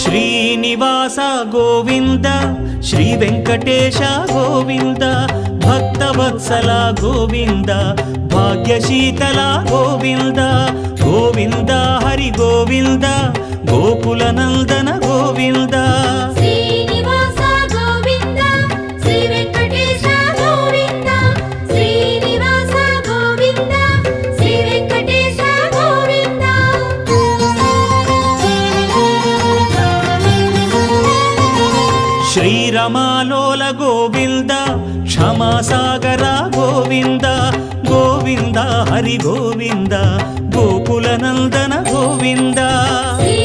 Srinivasa Govinda Shri Venkatesha Govinda Bhaktavatsala Govinda భాగ్యశీతల Govinda Govinda Hari Govinda Gokula Nandana Govinda Srinivasa Govinda Shri Venkatesha Govinda Srinivasa Govinda Shri Venkatesha Govinda శ్రీరమాలోల Govinda క్షమాసాగర Govinda Govinda Hari Govinda Gokula Nandana Govinda Shri